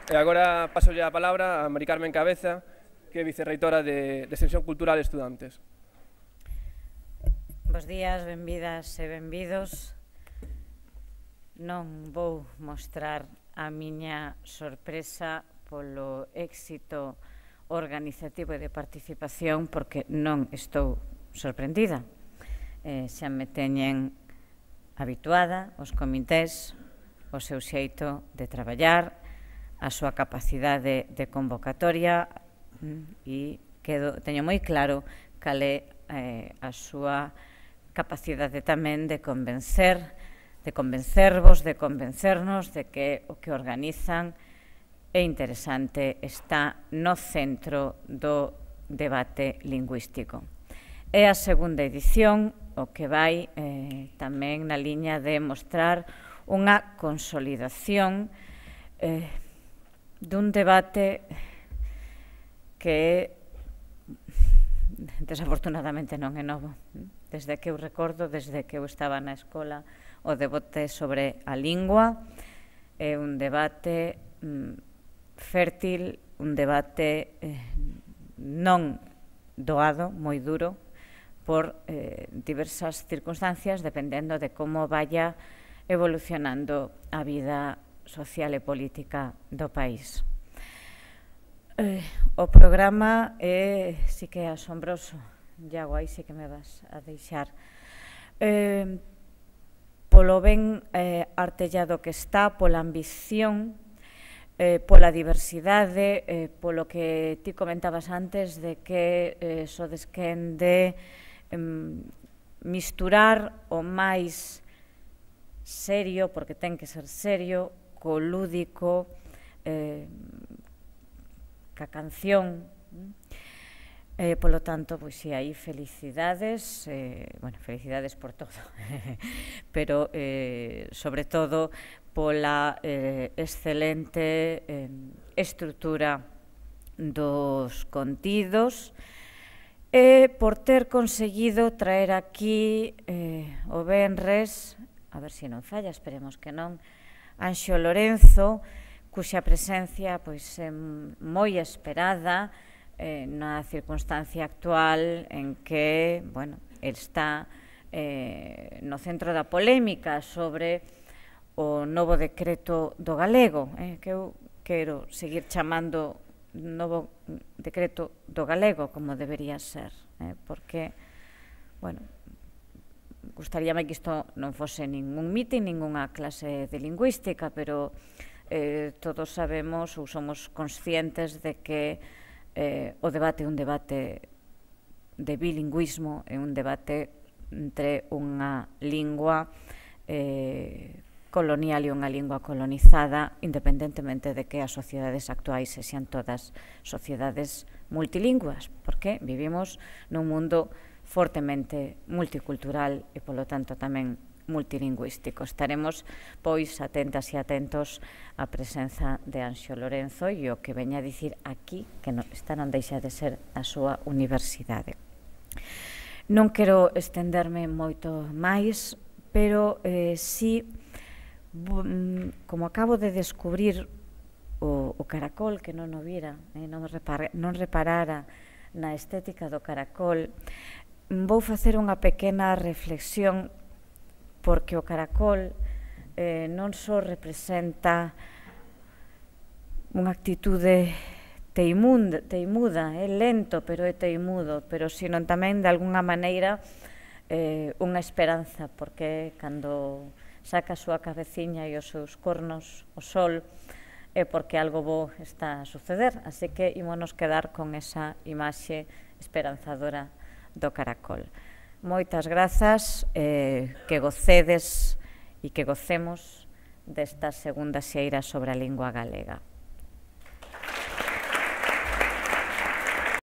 E agora pasolle a palabra a Mari Carmen Cabeza, que é vicerreitora de Extensión Cultural e Estudantes. Bos días, benvidas e benvidos. Non vou mostrar a miña sorpresa polo éxito organizativo e de participación porque non estou sorprendida. Xa me teñen habituada os comités, o seu xeito de traballar, a súa capacidade de convocatoria e teño moi claro cal é a súa capacidade tamén de convencervos, de convencernos de que o que organizan é interesante, está no centro do debate lingüístico. É a segunda edición, o que vai tamén na liña de mostrar unha consolidación dun debate que desafortunadamente non é novo. Desde que eu recordo, desde que eu estaba na escola, o debate sobre a lingua é un debate fértil, un debate non doado, moi duro, por diversas circunstancias, dependendo de como vaya evolucionando a vida social e política do país. O programa sí que é asombroso. Iago, aí sí que me vas a deixar. Polo ben artellado que está, pola ambición, pola diversidade, polo que ti comentabas antes de que sodes quen de misturar o máis serio, porque ten que ser serio, co lúdico, ca canción. Polo tanto, pois si hai felicidades, felicidades por todo, pero sobre todo pola excelente estrutura dos contidos e por ter conseguido traer aquí o venres, a ver se non falla, esperemos que non, Anxo Lorenzo, cuxa presencia é moi esperada na circunstancia actual en que el está no centro da polémica sobre o novo decreto do galego, que eu quero seguir chamando novo decreto do galego como debería ser, porque, gustaríame que isto non fose ningún mitin, ningunha clase de lingüística, pero todos sabemos ou somos conscientes de que o debate é un debate de bilingüismo, é un debate entre unha lingua colonial e unha lingua colonizada, independentemente de que as sociedades actuais sexan todas sociedades multilingües, porque vivimos nun mundo fortemente multicultural e, polo tanto, tamén multilingüístico. Estaremos, pois, atentas e atentos á presenza de Anxo Lorenzo e o que veña a dicir aquí, que esta non deixa de ser a súa universidade. Non quero estenderme moito máis, pero si, como acabo de descubrir o caracol, que non o vira, non reparara na estética do caracol, vou facer unha pequena reflexión porque o caracol non só representa unha actitude teimuda, é lento, pero é teimudo, pero sino tamén, de alguna maneira, unha esperanza, porque cando saca a súa cabeciña e os seus cornos o sol, é porque algo bo está a suceder, así que ímonos quedar con esa imaxe esperanzadora do caracol. Moitas grazas, que gocedes e que gocemos desta segunda xeira sobre a lingua galega.